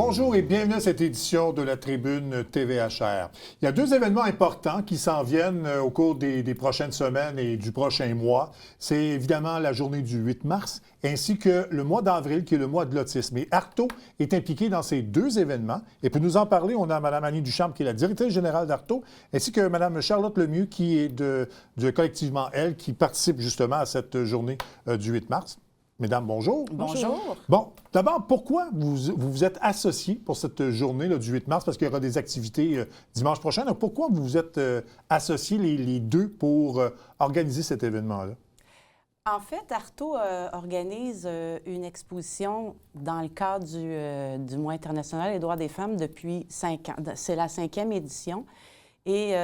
Bonjour et bienvenue à cette édition de la Tribune TVHR. Il y a deux événements importants qui s'en viennent au cours des prochaines semaines et du prochain mois. C'est évidemment la journée du 8 mars ainsi que le mois d'avril qui est le mois de l'autisme. Et Arto est impliqué dans ces deux événements. Et pour nous en parler, on a Mme Annie Ducharme qui est la directrice générale d'Arto ainsi que Mme Charlotte Lemieux qui est de Collectivement Elle qui participe justement à cette journée du 8 mars. Mesdames, bonjour. Bonjour. Bon, d'abord, pourquoi vous êtes associés pour cette journée là, du 8 mars? Parce qu'il y aura des activités dimanche prochain. Donc, pourquoi vous vous êtes associés les deux pour organiser cet événement-là? En fait, Arto organise une exposition dans le cadre du mois international des droits des femmes depuis 5 ans. C'est la 5e édition. Et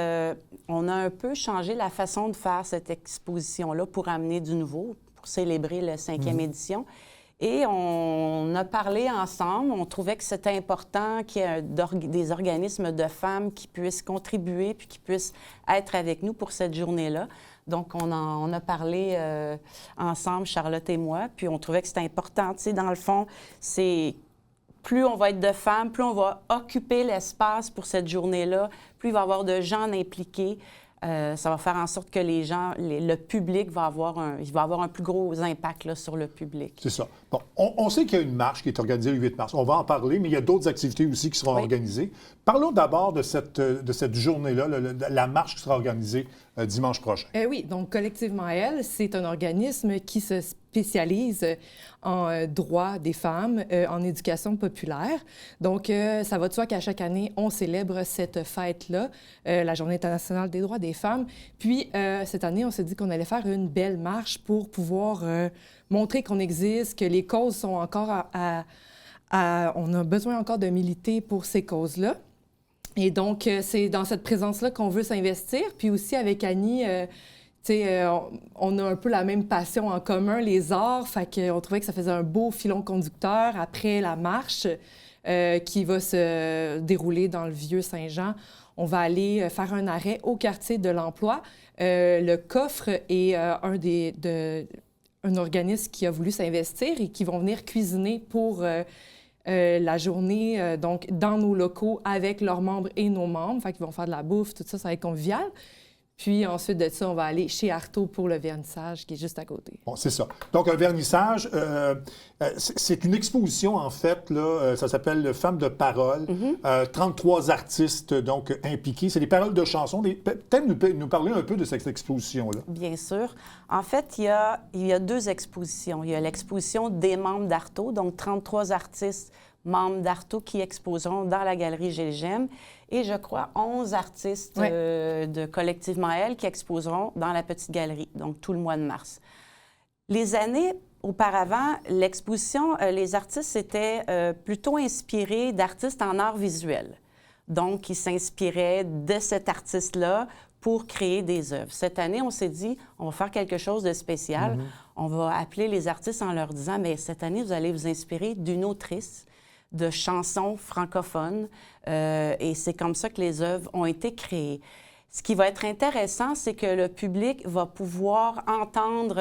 on a un peu changé la façon de faire cette exposition-là pour amener du nouveau, pour célébrer la 5e édition. Et on a parlé ensemble. On trouvait que c'était important qu'il y ait des organismes de femmes qui puissent contribuer puis qui puissent être avec nous pour cette journée-là. Donc, on a parlé ensemble, Charlotte et moi, puis on trouvait que c'était important. Tu sais, dans le fond, c'est plus on va être de femmes, plus on va occuper l'espace pour cette journée-là, plus il va y avoir de gens impliqués. Ça va faire en sorte que les gens, le public va avoir un plus gros impact là, sur le public. C'est ça. Bon, on sait qu'il y a une marche qui est organisée le 8 mars. On va en parler, mais il y a d'autres activités aussi qui seront organisées. Parlons d'abord de cette journée-là, la marche qui sera organisée dimanche prochain. Oui, donc Collectivement Elle, c'est un organisme qui se spécialise en droit des femmes, en éducation populaire. Donc, ça va de soi qu'à chaque année, on célèbre cette fête-là, la Journée internationale des droits des femmes. Puis, cette année, on s'est dit qu'on allait faire une belle marche pour pouvoir montrer qu'on existe, que les causes sont encore on a besoin encore de militer pour ces causes-là. Et donc, c'est dans cette présence-là qu'on veut s'investir. Puis aussi, avec Annie, on a un peu la même passion en commun, les arts. Fait qu'on trouvait que ça faisait un beau filon conducteur après la marche qui va se dérouler dans le Vieux-Saint-Jean. On va aller faire un arrêt au quartier de l'emploi. Le coffre est un organisme qui a voulu s'investir et qui vont venir cuisiner pour la journée, donc dans nos locaux avec leurs membres et nos membres. Fait qu'ils vont faire de la bouffe, tout ça, ça va être convivial. Puis ensuite de ça, on va aller chez Arto pour le vernissage qui est juste à côté. Bon, c'est ça. Donc, un vernissage, c'est une exposition, en fait, là, ça s'appelle Femmes de parole. 33 artistes, donc, impliqués. C'est des paroles de chansons. Peut-être nous parler un peu de cette exposition-là. Bien sûr. En fait, il y a deux expositions. Il y a l'exposition des membres d'Arto, donc 33 artistes membres d'Arto qui exposeront dans la galerie Gilgem. Et je crois 11 artistes de Collectivement Elle qui exposeront dans la petite galerie, donc tout le mois de mars. Les années auparavant, l'exposition, les artistes étaient plutôt inspirés d'artistes en art visuel. Donc, ils s'inspiraient de cet artiste-là pour créer des œuvres. Cette année, on s'est dit, on va faire quelque chose de spécial. On va appeler les artistes en leur disant, bien, cette année, vous allez vous inspirer d'une autrice de chansons francophones. Et c'est comme ça que les œuvres ont été créées. Ce qui va être intéressant, c'est que le public va pouvoir entendre...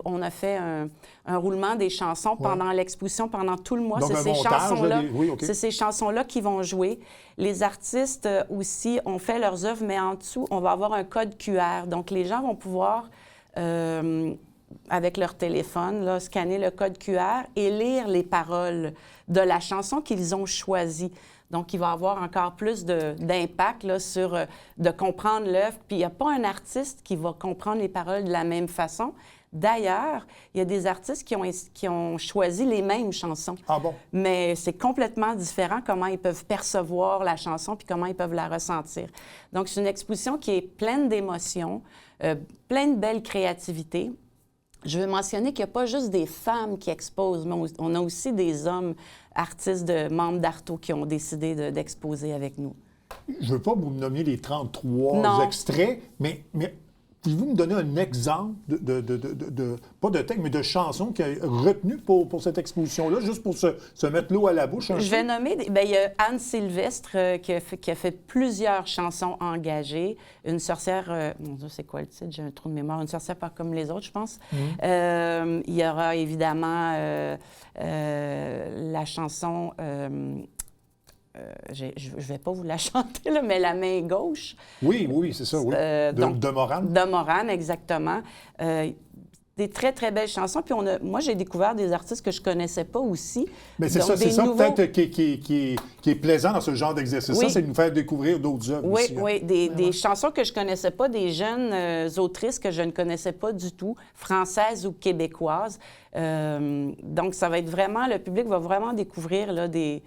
on a fait un roulement des chansons pendant l'exposition, pendant tout le mois. Donc, c'est ces chansons-là qui vont jouer. Les artistes aussi ont fait leurs œuvres, mais en dessous, on va avoir un code QR. Donc, les gens vont pouvoir... avec leur téléphone, là, scanner le code QR et lire les paroles de la chanson qu'ils ont choisie. Donc, il va avoir encore plus d'impact là, sur de comprendre l'œuvre. Puis, il n'y a pas un artiste qui va comprendre les paroles de la même façon. D'ailleurs, il y a des artistes qui ont choisi les mêmes chansons. Ah bon? Mais c'est complètement différent comment ils peuvent percevoir la chanson puis comment ils peuvent la ressentir. Donc, c'est une exposition qui est pleine d'émotions, pleine de belle créativité. Je veux mentionner qu'il n'y a pas juste des femmes qui exposent, mais on a aussi des hommes artistes, membres d'Arto qui ont décidé d'exposer avec nous. Je ne veux pas vous nommer les 33 extraits, mais pouvez-vous me donner un exemple pas de texte, mais de chanson qui a retenu pour cette exposition-là, juste pour se mettre l'eau à la bouche? Je vais nommer, il y a Anne Sylvestre qui a fait plusieurs chansons engagées. Une sorcière, mon Dieu, c'est quoi le titre? J'ai un trou de mémoire. Une sorcière pas comme les autres, je pense. Il y aura évidemment la chanson je ne vais pas vous la chanter, là, mais La main gauche. Oui, c'est ça, oui. De Morane. De Morane, exactement. Des très, très belles chansons. Puis moi, j'ai découvert des artistes que je ne connaissais pas aussi. Mais c'est donc, ça, nouveaux... peut-être qui est plaisant dans ce genre d'exercice. Oui. Ça, c'est de nous faire découvrir d'autres œuvres oui, aussi. Oui, des chansons que je ne connaissais pas, des jeunes autrices que je ne connaissais pas du tout, françaises ou québécoises. Donc, ça va être vraiment, le public va vraiment découvrir là, des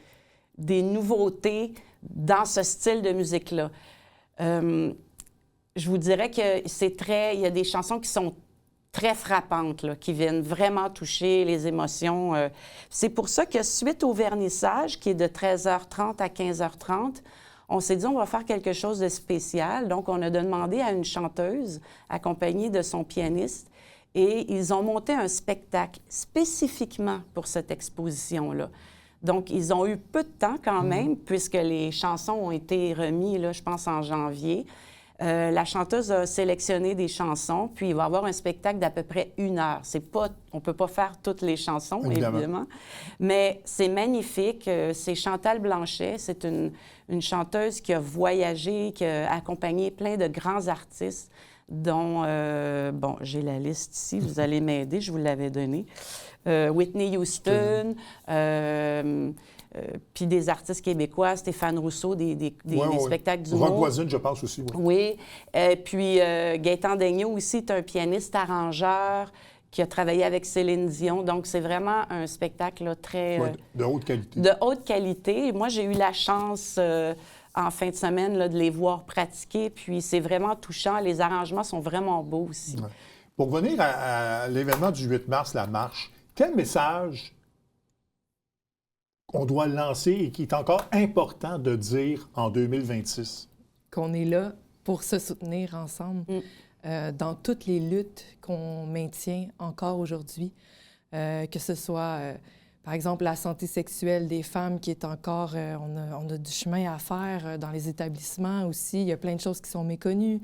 nouveautés dans ce style de musique-là. Je vous dirais que il y a des chansons qui sont très frappantes, là, qui viennent vraiment toucher les émotions. C'est pour ça que suite au vernissage, qui est de 13h30 à 15h30, on s'est dit, on va faire quelque chose de spécial. Donc, on a demandé à une chanteuse, accompagnée de son pianiste, et ils ont monté un spectacle spécifiquement pour cette exposition-là. Donc, ils ont eu peu de temps quand même, puisque les chansons ont été remises, là, je pense, en janvier. La chanteuse a sélectionné des chansons, puis il va y avoir un spectacle d'à peu près 1 heure. On ne peut pas faire toutes les chansons, évidemment, mais c'est magnifique. C'est Chantal Blanchet, c'est une chanteuse qui a voyagé, qui a accompagné plein de grands artistes, dont, j'ai la liste ici, vous allez m'aider, je vous l'avais donnée. Whitney Houston, puis des artistes québécois, Stéphane Rousseau, des spectacles d'humour. Rock Voisine, je pense aussi. Oui. Puis Gaëtan Daigneault aussi est un pianiste arrangeur qui a travaillé avec Céline Dion. Donc, c'est vraiment un spectacle là, très... de haute qualité. De haute qualité. Moi, j'ai eu la chance en fin de semaine là, de les voir pratiquer, puis c'est vraiment touchant. Les arrangements sont vraiment beaux aussi. Ouais. Pour revenir à l'événement du 8 mars, la marche, quel message on doit lancer et qui est encore important de dire en 2026? Qu'on est là pour se soutenir ensemble dans toutes les luttes qu'on maintient encore aujourd'hui, que ce soit, par exemple, la santé sexuelle des femmes qui est encore... on a du chemin à faire dans les établissements aussi. Il y a plein de choses qui sont méconnues,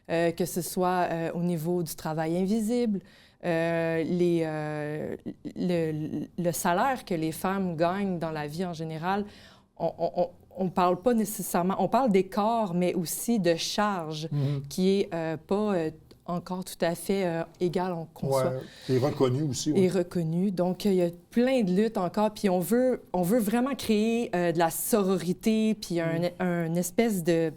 que ce soit au niveau du travail invisible, le salaire que les femmes gagnent dans la vie en général, on ne parle pas nécessairement... On parle des corps, mais aussi de charge qui n'est pas encore tout à fait égale, on conçoit. Et reconnu aussi. Et reconnu. Donc, il y a plein de luttes encore. Puis on veut vraiment créer de la sororité, puis un espèce de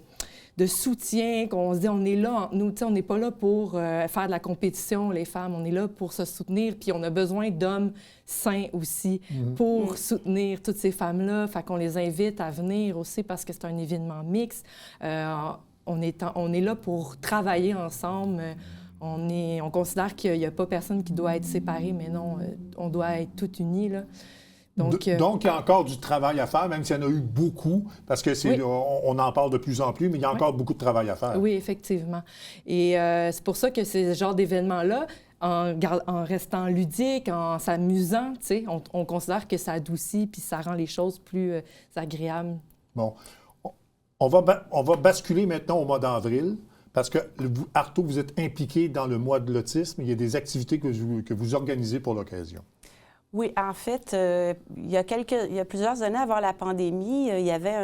soutien, qu'on se dit, on est là, nous, on n'est pas là pour faire de la compétition, les femmes, on est là pour se soutenir, puis on a besoin d'hommes sains aussi pour soutenir toutes ces femmes-là. Fait qu'on les invite à venir aussi parce que c'est un événement mixte. On est là pour travailler ensemble. On considère qu'il n'y a pas personne qui doit être séparé, mais non, on doit être tous unis, là. Donc, il y a encore du travail à faire, même s'il y en a eu beaucoup, parce que on en parle de plus en plus, mais il y a encore beaucoup de travail à faire. Oui, effectivement. Et c'est pour ça que ces genres d'événements-là, en restant ludique, en s'amusant, on considère que ça adoucit puis ça rend les choses plus agréables. Bon. On va basculer maintenant au mois d'avril, parce que, Arto, vous êtes impliqué dans le mois de l'autisme. Il y a des activités que vous organisez pour l'occasion. Oui, en fait, il y a plusieurs années avant la pandémie, il y avait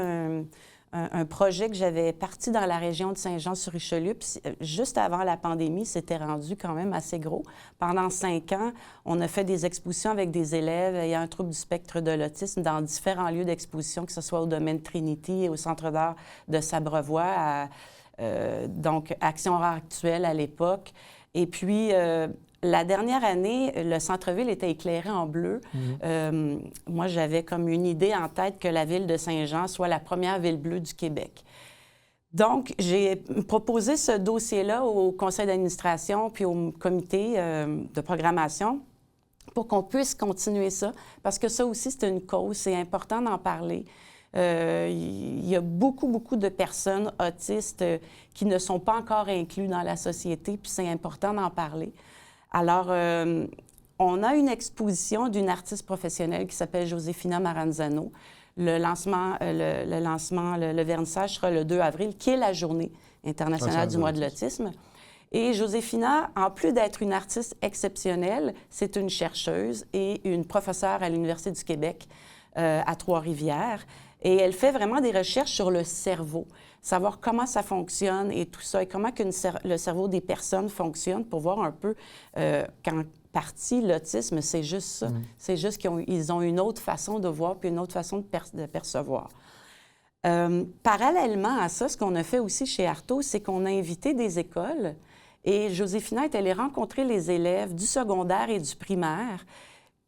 un projet que j'avais parti dans la région de Saint-Jean-sur-Richelieu. Puis, juste avant la pandémie, c'était rendu quand même assez gros. Pendant 5 ans, on a fait des expositions avec des élèves ayant un trouble du spectre de l'autisme dans différents lieux d'exposition, que ce soit au domaine Trinity, au Centre d'art de Sabrevois, donc Action Art Actuelle à l'époque. Et puis... la dernière année, le centre-ville était éclairé en bleu. Moi, j'avais comme une idée en tête que la ville de Saint-Jean soit la première ville bleue du Québec. Donc, j'ai proposé ce dossier-là au conseil d'administration puis au comité de programmation pour qu'on puisse continuer ça, parce que ça aussi, c'est une cause, c'est important d'en parler. Il y a beaucoup, beaucoup de personnes autistes qui ne sont pas encore incluses dans la société, puis c'est important d'en parler. Alors, on a une exposition d'une artiste professionnelle qui s'appelle Josefina Maranzano. Le vernissage sera le 2 avril, qui est la journée internationale du mois de l'autisme. Et Josefina, en plus d'être une artiste exceptionnelle, c'est une chercheuse et une professeure à l'Université du Québec à Trois-Rivières. Et elle fait vraiment des recherches sur le cerveau, savoir comment ça fonctionne et tout ça, et comment le cerveau des personnes fonctionne pour voir un peu, qu'en partie, l'autisme, c'est juste ça. C'est juste qu'ils ont une autre façon de voir puis une autre façon de percevoir. Parallèlement à ça, ce qu'on a fait aussi chez Arto, c'est qu'on a invité des écoles et Joséphina est allée rencontrer les élèves du secondaire et du primaire,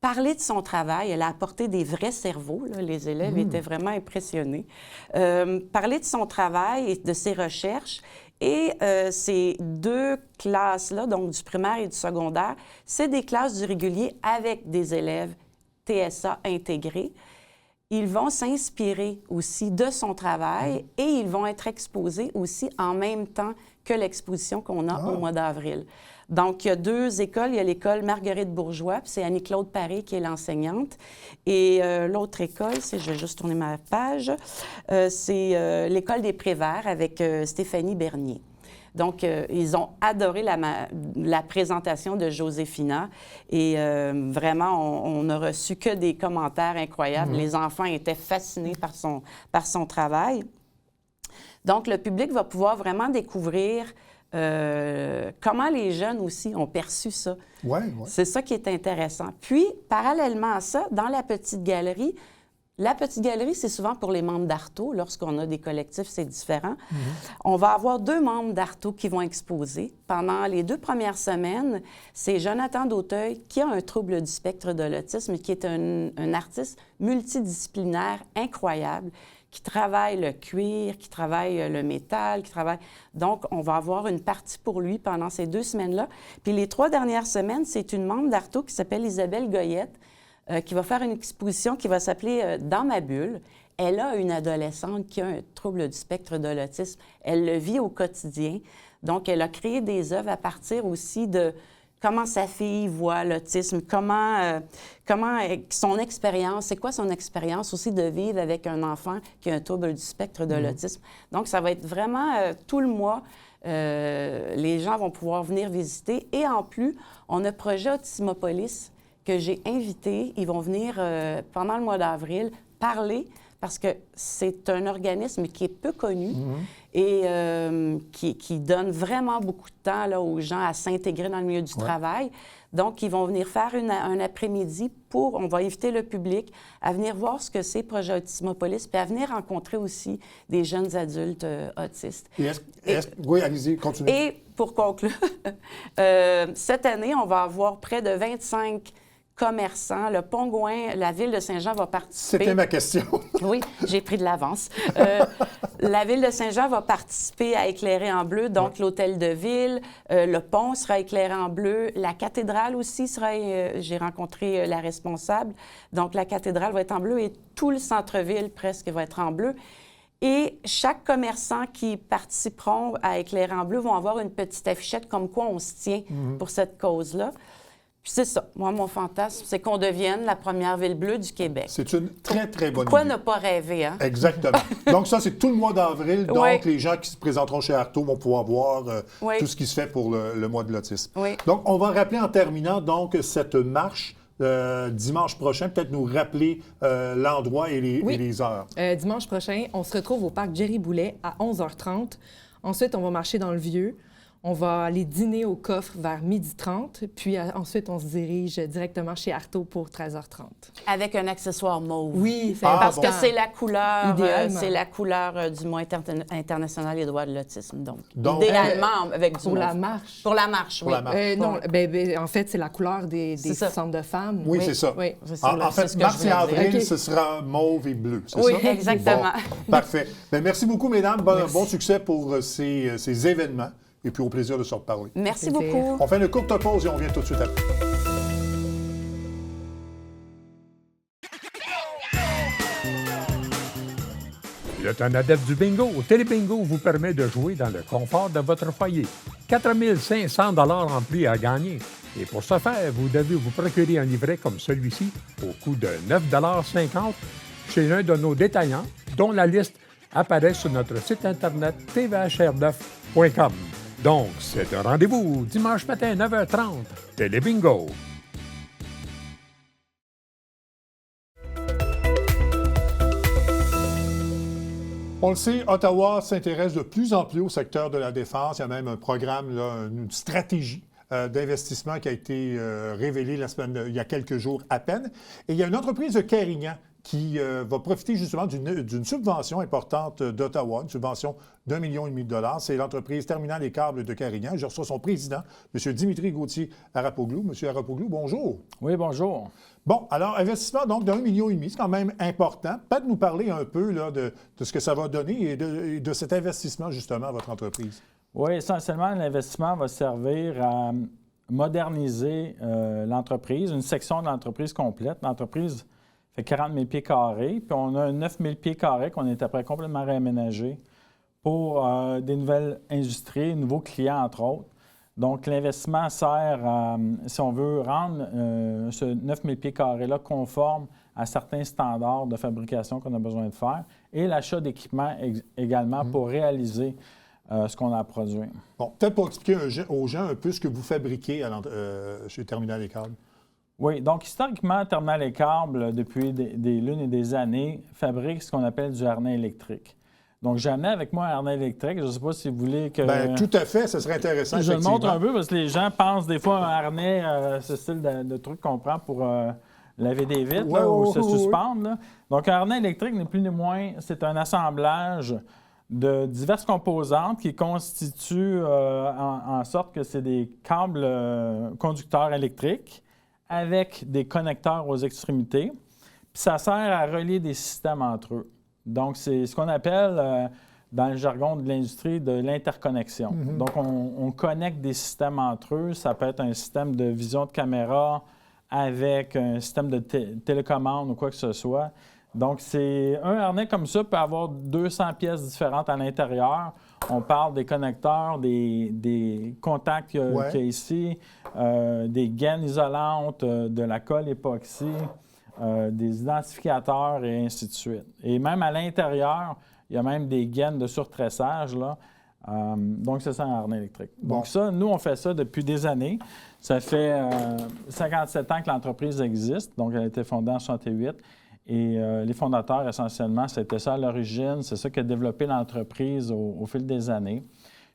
parler de son travail. Elle a apporté des vrais cerveaux, là. Les élèves étaient vraiment impressionnés. Parler de son travail et de ses recherches. Et ces deux classes-là, donc du primaire et du secondaire, c'est des classes du régulier avec des élèves TSA intégrés. Ils vont s'inspirer aussi de son travail et ils vont être exposés aussi en même temps que l'exposition qu'on a au mois d'avril. Donc, il y a deux écoles. Il y a l'école Marguerite Bourgeois, puis c'est Annie-Claude Paré qui est l'enseignante. Et l'autre école, je vais juste tourner ma page, c'est l'école des Préverts avec Stéphanie Bernier. Donc, ils ont adoré la présentation de Joséphina et vraiment, on n'a reçu que des commentaires incroyables. Les enfants étaient fascinés par son travail. Donc, le public va pouvoir vraiment découvrir comment les jeunes aussi ont perçu ça. Ouais. C'est ça qui est intéressant. Puis, parallèlement à ça, dans la petite galerie, c'est souvent pour les membres d'Arto. Lorsqu'on a des collectifs, c'est différent. On va avoir 2 membres d'Arto qui vont exposer. Pendant les 2 premières semaines, c'est Jonathan Dauteuil qui a un trouble du spectre de l'autisme, qui est un artiste multidisciplinaire incroyable, qui travaille le cuir, qui travaille le métal, qui travaille... Donc, on va avoir une partie pour lui pendant ces 2 semaines-là. Puis les 3 dernières semaines, c'est une membre d'Arto qui s'appelle Isabelle Goyette, qui va faire une exposition qui va s'appeler « Dans ma bulle ». Elle a une adolescente qui a un trouble du spectre de l'autisme. Elle le vit au quotidien. Donc, elle a créé des œuvres à partir aussi de comment sa fille voit l'autisme, comment son expérience, c'est quoi son expérience aussi de vivre avec un enfant qui a un trouble du spectre de l'autisme. Donc, ça va être vraiment tout le mois. Les gens vont pouvoir venir visiter. Et en plus, on a Projet Autismopolis que j'ai invité. Ils vont venir pendant le mois d'avril parler parce que c'est un organisme qui est peu connu et qui donne vraiment beaucoup de temps là, aux gens à s'intégrer dans le milieu du travail. Donc, ils vont venir faire un après-midi on va inviter le public à venir voir ce que c'est Projet Autismopolis puis à venir rencontrer aussi des jeunes adultes autistes. Oui, allez-y, continuez. Et pour conclure, cette année, on va avoir près de 25 commerçants. Le Pongouin, la Ville de Saint-Jean va participer. C'était ma question. Oui, j'ai pris de l'avance. La Ville de Saint-Jean va participer à Éclairer en bleu, donc l'Hôtel de Ville. Le pont sera éclairé en bleu. La cathédrale aussi sera... j'ai rencontré la responsable. Donc, la cathédrale va être en bleu et tout le centre-ville presque va être en bleu. Et chaque commerçant qui participeront à Éclairer en bleu vont avoir une petite affichette comme quoi on se tient pour cette cause-là. Puis c'est ça. Moi, mon fantasme, c'est qu'on devienne la première ville bleue du Québec. C'est une très, très bonne idée. Pourquoi ne pas rêver, hein? Exactement. Donc ça, c'est tout le mois d'avril. Donc, les gens qui se présenteront chez Arto vont pouvoir voir tout ce qui se fait pour le mois de l'autisme. Oui. Donc, on va rappeler en terminant donc cette marche dimanche prochain. Peut-être nous rappeler l'endroit et les heures. Dimanche prochain, on se retrouve au parc Jerry Boulet à 11h30. Ensuite, on va marcher dans le Vieux. On va aller dîner au coffre vers 12h30, puis ensuite, on se dirige directement chez Arto pour 13h30. Avec un accessoire mauve. Oui, c'est parce que c'est la couleur, idéalement. Du mois international des droits de l'autisme. Donc idéalement, avec du pour mauve. La marche. Pour la marche, oui. Pour la marche. Non, en fait, c'est la couleur des centres de femmes. Oui, c'est ça. Oui. En fait, mars et avril, ce sera mauve et bleu, c'est ça? Oui, exactement. Bon, parfait. Bien, merci beaucoup, mesdames. Bon succès pour ces événements. Et puis, au plaisir de se reparler. Merci beaucoup. On fait une courte pause et on revient tout de suite après. Le Tonadette du bingo, Télébingo vous permet de jouer dans le confort de votre foyer. 4 500 $ en prix à gagner. Et pour ce faire, vous devez vous procurer un livret comme celui-ci au coût de 9,50 $ chez l'un de nos détaillants, dont la liste apparaît sur notre site internet tvhr9.com. Donc, c'est un rendez-vous dimanche matin 9h30, Télébingo. On le sait, Ottawa s'intéresse de plus en plus au secteur de la défense. Il y a même un programme, là, une stratégie d'investissement qui a été révélée il y a quelques jours à peine. Et il y a une entreprise de Carignan qui va profiter justement d'une subvention importante d'Ottawa, une subvention d'1,5 million de dollars. C'est l'entreprise Terminal et Câbles de Carignan. Je reçois son président, M. Dimitri Gauthier-Arapoglou. M. Arapoglou, bonjour. Oui, bonjour. Bon, alors, investissement donc d'1,5 million, c'est quand même important. Peut-être nous parler un peu là, de ce que ça va donner et de cet investissement justement à votre entreprise. Oui, essentiellement, l'investissement va servir à moderniser l'entreprise, une section de l'entreprise complète. L'entreprise fait 40 000 pieds carrés, puis on a 9 000 pieds carrés qu'on est après complètement réaménagé pour des nouvelles industries, nouveaux clients, entre autres. Donc, l'investissement sert à, si on veut, rendre ce 9 000 pieds carrés-là conforme à certains standards de fabrication qu'on a besoin de faire et l'achat d'équipements également pour réaliser ce qu'on a produit. Bon, peut-être pour expliquer aux gens un peu ce que vous fabriquez chez Terminal et Câbles. Oui, donc historiquement, Terminal et Câbles, depuis des lunes et des années, fabrique ce qu'on appelle du harnais électrique. Donc, j'ai amené avec moi un harnais électrique. Je ne sais pas si vous voulez que... Bien, tout à fait, ce serait intéressant. Je le montre un peu parce que les gens pensent des fois un harnais, ce style de truc qu'on prend pour laver des vitres ou se suspendre. Là. Donc, un harnais électrique n'est plus ni moins, c'est un assemblage de diverses composantes qui constituent en sorte que c'est des câbles conducteurs électriques avec des connecteurs aux extrémités. Puis ça sert à relier des systèmes entre eux. Donc, c'est ce qu'on appelle, dans le jargon de l'industrie, de l'interconnexion. Mm-hmm. Donc, on connecte des systèmes entre eux. Ça peut être un système de vision de caméra avec un système de télécommande ou quoi que ce soit. Donc, c'est un harnais comme ça peut avoir 200 pièces différentes à l'intérieur. On parle des connecteurs, des contacts qu'il y a ici, des gaines isolantes, de la colle époxy, des identificateurs et ainsi de suite. Et même à l'intérieur, il y a même des gaines de surtressage, là. Donc, c'est ça un harnais électrique. Bon. Donc ça, nous, on fait ça depuis des années. Ça fait 57 ans que l'entreprise existe. Donc, elle a été fondée en 1968. Et les fondateurs, essentiellement, c'était ça à l'origine. C'est ça qui a développé l'entreprise au fil des années.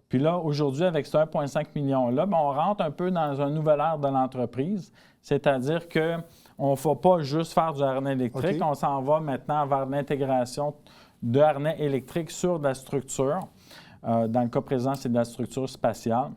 Puis là, aujourd'hui, avec ce 1,5 million-là, on rentre un peu dans un nouvel ère de l'entreprise. C'est-à-dire qu'on ne va pas juste faire du harnais électrique. Okay. On s'en va maintenant vers l'intégration de harnais électriques sur de la structure. Dans le cas présent, c'est de la structure spatiale.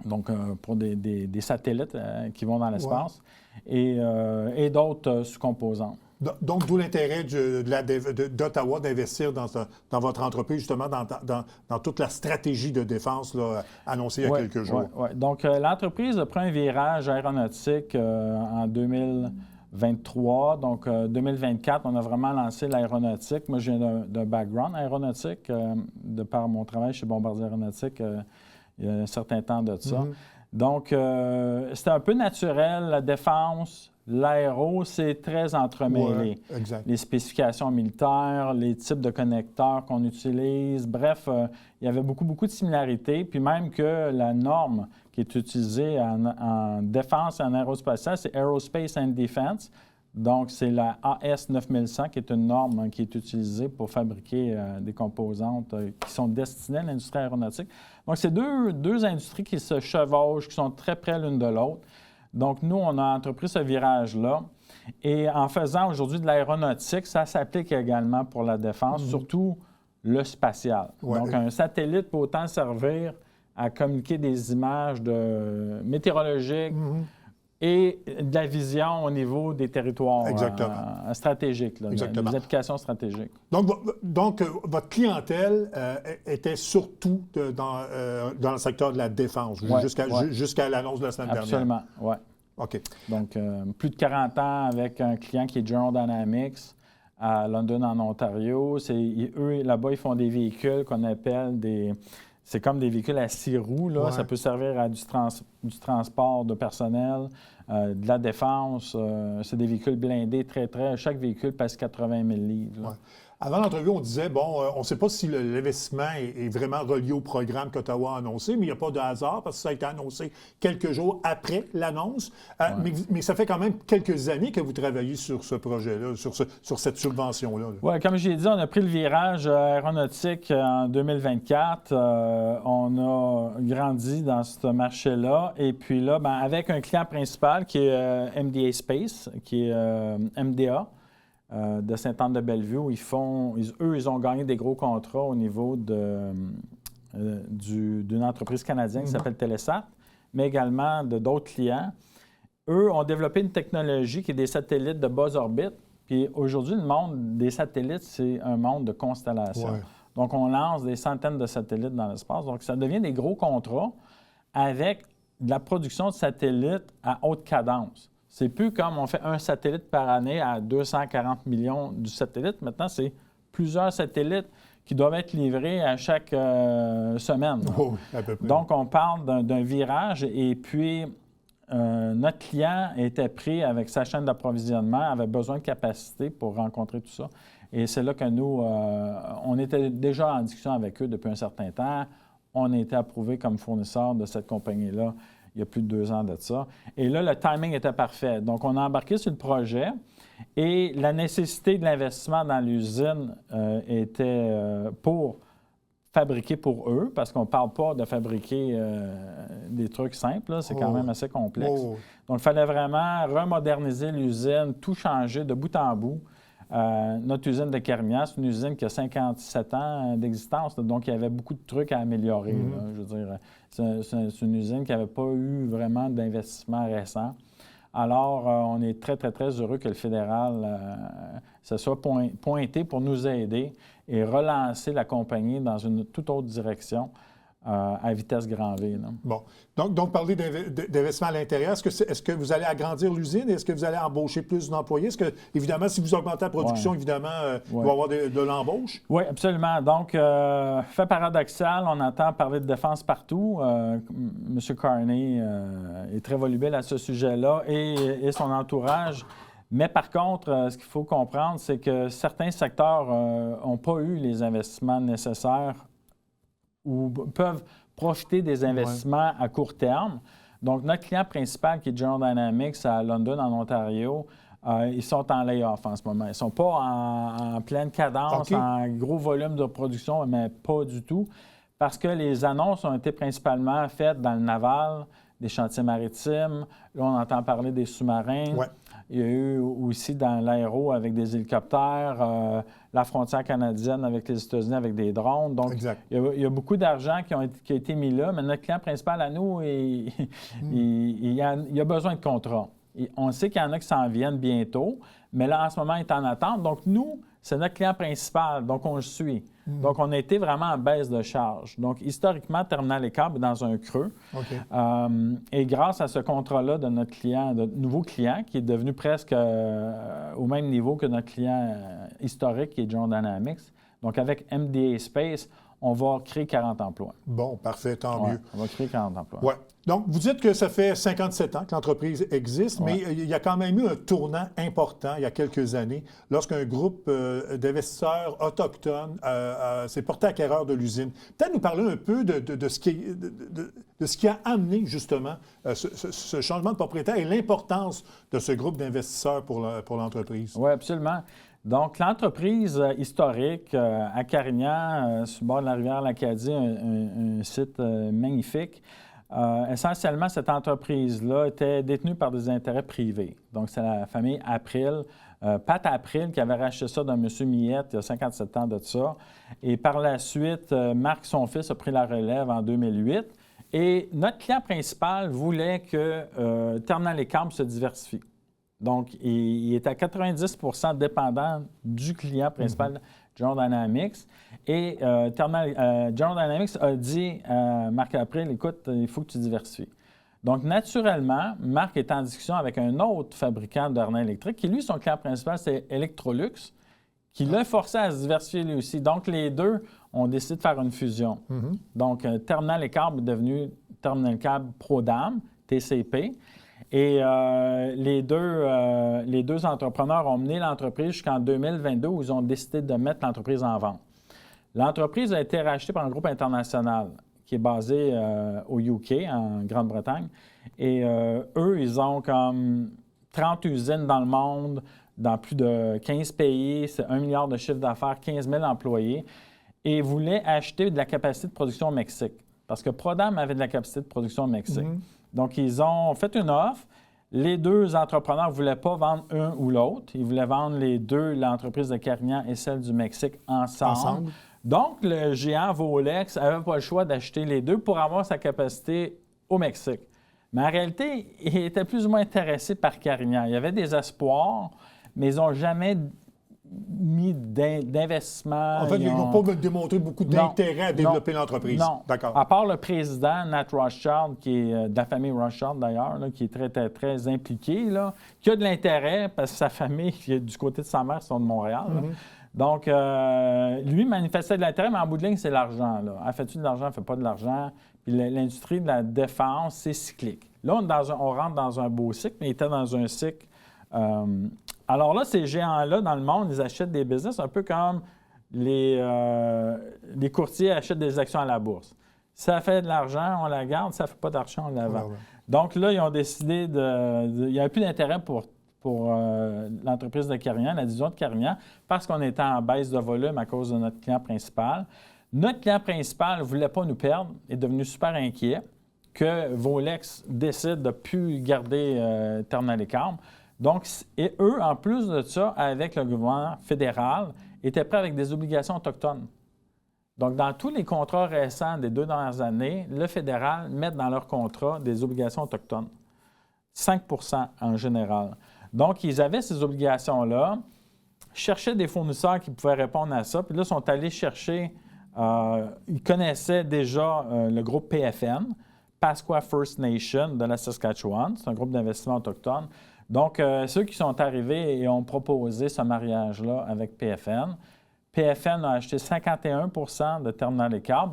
Donc, pour des satellites qui vont dans l'espace. Ouais. Et d'autres sous-composantes. Donc, d'où l'intérêt d'Ottawa d'investir dans votre entreprise, justement, dans toute la stratégie de défense là, annoncée il y a quelques jours. Oui. Donc, l'entreprise a pris un virage aéronautique en 2023. Donc, 2024, on a vraiment lancé l'aéronautique. Moi, je viens d'un background aéronautique, de par mon travail chez Bombardier Aéronautique il y a un certain temps de ça. Mm-hmm. Donc, c'était un peu naturel, la défense. L'aéro, c'est très entremêlé. Ouais, exact. Les spécifications militaires, les types de connecteurs qu'on utilise. Bref, il y avait beaucoup de similarités. Puis même que la norme qui est utilisée en défense et en aérospatiale, c'est Aerospace and Defense. Donc, c'est la AS 9100 qui est une norme qui est utilisée pour fabriquer des composantes qui sont destinées à l'industrie aéronautique. Donc, c'est deux industries qui se chevauchent, qui sont très près l'une de l'autre. Donc, nous, on a entrepris ce virage-là. Et en faisant aujourd'hui de l'aéronautique, ça s'applique également pour la défense, surtout le spatial. Ouais. Donc, un satellite peut autant servir à communiquer des images météorologiques et de la vision au niveau des territoires stratégiques, là, des applications stratégiques. Donc votre clientèle était surtout dans le secteur de la défense, jusqu'à l'annonce de la semaine dernière. Absolument, oui. OK. Donc, plus de 40 ans avec un client qui est General Dynamics à London, en Ontario. Eux, là-bas, ils font des véhicules qu'on appelle des... C'est comme des véhicules à 6 roues. Là. Ouais. Ça peut servir à du transport de personnel, de la défense. C'est des véhicules blindés très... Chaque véhicule pèse 80 000 livres. Avant l'entrevue, on disait, on ne sait pas si l'investissement est vraiment relié au programme qu'Ottawa a annoncé, mais il n'y a pas de hasard parce que ça a été annoncé quelques jours après l'annonce. Mais ça fait quand même quelques années que vous travaillez sur ce projet-là, sur cette subvention-là. Oui, comme j'ai dit, on a pris le virage aéronautique en 2024. On a grandi dans ce marché-là. Et puis là, avec un client principal qui est MDA Space, qui est MDA, de Sainte-Anne-de-Bellevue, où ils ont gagné des gros contrats au niveau d'une entreprise canadienne qui s'appelle Telesat, mais également d'autres clients. Eux ont développé une technologie qui est des satellites de basse orbite. Puis aujourd'hui, le monde des satellites, c'est un monde de constellations. Ouais. Donc, on lance des centaines de satellites dans l'espace. Donc, ça devient des gros contrats avec de la production de satellites à haute cadence. C'est plus comme on fait un satellite par année à 240 millions du satellite. Maintenant, c'est plusieurs satellites qui doivent être livrés à chaque semaine. Oh, à peu près. Donc, on parle d'un virage et puis notre client était pris avec sa chaîne d'approvisionnement, avait besoin de capacité pour rencontrer tout ça. Et c'est là que nous, on était déjà en discussion avec eux depuis un certain temps. On a été approuvé comme fournisseur de cette compagnie-là il y a plus de 2 ans de ça. Et là, le timing était parfait. Donc, on a embarqué sur le projet et la nécessité de l'investissement dans l'usine était pour fabriquer pour eux, parce qu'on ne parle pas de fabriquer des trucs simples, c'est quand même assez complexe. Donc, il fallait vraiment remoderniser l'usine, tout changer de bout en bout. Notre usine de Carignan, c'est une usine qui a 57 ans d'existence, donc il y avait beaucoup de trucs à améliorer. Là, je veux dire, c'est une usine qui n'avait pas eu vraiment d'investissement récent. Alors, on est très, très, très heureux que le fédéral se soit pointé pour nous aider et relancer la compagnie dans une toute autre direction à vitesse grand V. Là. Bon. Donc parler d'investissement à l'intérieur, est-ce que vous allez agrandir l'usine? Est-ce que vous allez embaucher plus d'employés? Est-ce que, évidemment, si vous augmentez la production, évidemment, il va y avoir de l'embauche? Oui, absolument. Donc, fait paradoxal, on entend parler de défense partout. M. Carney est très volubile à ce sujet-là et son entourage. Mais par contre, ce qu'il faut comprendre, c'est que certains secteurs n'ont pas eu les investissements nécessaires ou peuvent profiter des investissements à court terme. Donc, notre client principal, qui est General Dynamics à London, en Ontario, ils sont en lay-off en ce moment. Ils ne sont pas en pleine cadence, en gros volume de production, mais pas du tout, parce que les annonces ont été principalement faites dans le naval, des chantiers maritimes. Là, on entend parler des sous-marins. Ouais. Il y a eu aussi dans l'aéro avec des hélicoptères, la frontière canadienne avec les États-Unis avec des drones. Donc, il y a beaucoup d'argent qui a été mis là, mais notre client principal à nous, il a besoin de contrats. On sait qu'il y en a qui s'en viennent bientôt, mais là, en ce moment, il est en attente. Donc, nous, c'est notre client principal, donc on le suit. Donc, on a été vraiment en baisse de charge. Donc, historiquement, Terminal et Câbles est dans un creux. Et grâce à ce contrat-là de notre client, de nouveau client, qui est devenu presque au même niveau que notre client historique, qui est General Dynamics, donc avec MDA Space, on va créer 40 emplois. Bon, parfait, tant mieux. On va créer 40 emplois. Oui. Donc, vous dites que ça fait 57 ans que l'entreprise existe, mais il y a quand même eu un tournant important il y a quelques années lorsqu'un groupe d'investisseurs autochtones s'est porté acquéreur de l'usine. Peut-être nous parler un peu de ce qui a amené justement ce changement de propriétaire et l'importance de ce groupe d'investisseurs pour l'entreprise. Oui, absolument. Donc, l'entreprise historique à Carignan, sur le bord de la rivière L'Acadie, un site magnifique, essentiellement, cette entreprise-là était détenue par des intérêts privés. Donc, c'est la famille April, Pat April, qui avait racheté ça d'un monsieur Millette il y a 57 ans de ça. Et par la suite, Marc, son fils, a pris la relève en 2008. Et notre client principal voulait que Terminal et Câbles se diversifie. Donc, il est à 90 dépendant du client principal, General Dynamics. Et General Dynamics a dit à Marc April, écoute, il faut que tu diversifies. Donc, naturellement, Marc est en discussion avec un autre fabricant d'harnais électriques, qui, lui, son client principal, c'est Electrolux, qui l'a forcé à se diversifier lui aussi. Donc, les deux ont décidé de faire une fusion. Donc, Terminal et Câbles est devenu Terminal Câbles Prodam, TCP. Et les deux entrepreneurs ont mené l'entreprise jusqu'en 2022 où ils ont décidé de mettre l'entreprise en vente. L'entreprise a été rachetée par un groupe international qui est basé au UK, en Grande-Bretagne. Et eux, ils ont comme 30 usines dans le monde, dans plus de 15 pays. C'est 1 milliard de chiffre d'affaires, 15 000 employés. Et ils voulaient acheter de la capacité de production au Mexique. Parce que Prodam avait de la capacité de production au Mexique. Donc, ils ont fait une offre. Les deux entrepreneurs ne voulaient pas vendre un ou l'autre. Ils voulaient vendre les deux, l'entreprise de Carignan et celle du Mexique, ensemble. Donc, le géant Volex n'avait pas le choix d'acheter les deux pour avoir sa capacité au Mexique. Mais en réalité, il était plus ou moins intéressé par Carignan. Il y avait des espoirs, mais ils n'ont jamais mis d'investissement. En fait, ils n'ont pas démontré beaucoup d'intérêt à développer l'entreprise. Non. D'accord. À part le président, Nat Rothschild, qui est de la famille Rothschild d'ailleurs, qui est très, très, très impliqué, là, qui a de l'intérêt parce que sa famille, qui est du côté de sa mère, sont de Montréal. Donc, lui manifestait de l'intérêt, mais en bout de ligne, c'est l'argent. Elle fait-tu de l'argent, elle ne fait pas de l'argent. Puis l'industrie de la défense, c'est cyclique. Là, on rentre dans un beau cycle, mais il était dans un cycle. Alors là, ces géants-là, dans le monde, ils achètent des business un peu comme les courtiers achètent des actions à la bourse. Ça fait de l'argent, on la garde. Ça ne fait pas d'argent, on la vend. Donc là, ils ont décidé il n'y avait plus d'intérêt pour l'entreprise de Carignan, la division de Carignan, parce qu'on était en baisse de volume à cause de notre client principal. Notre client principal ne voulait pas nous perdre, est devenu super inquiet que Volex décide de ne plus garder Thernalécam. Donc, et eux, en plus de ça, avec le gouvernement fédéral, étaient prêts avec des obligations autochtones. Donc, dans tous les contrats récents des 2 dernières années, le fédéral met dans leur contrat des obligations autochtones. 5 % en général. Donc, ils avaient ces obligations-là, cherchaient des fournisseurs qui pouvaient répondre à ça, puis là, ils sont allés chercher, ils connaissaient déjà le groupe PFN, Pasqua First Nation de la Saskatchewan, c'est un groupe d'investissement autochtone. Donc, ceux qui sont arrivés et ont proposé ce mariage-là avec PFN. PFN a acheté 51 % de Thernalécam.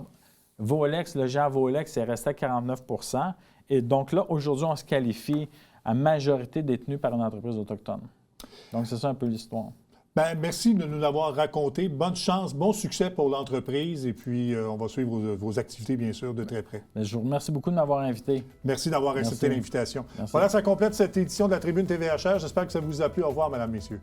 Volex, le géant Volex, est resté à 49 %. Et donc là, aujourd'hui, on se qualifie à majorité détenue par une entreprise autochtone. Donc, c'est ça un peu l'histoire. Bien, merci de nous l'avoir raconté. Bonne chance, bon succès pour l'entreprise. Et puis, on va suivre vos activités, bien sûr, de très près. Bien, je vous remercie beaucoup de m'avoir invité. Merci d'avoir accepté l'invitation. Merci. Voilà, ça complète cette édition de la Tribune TVHR. J'espère que ça vous a plu. Au revoir, mesdames, messieurs.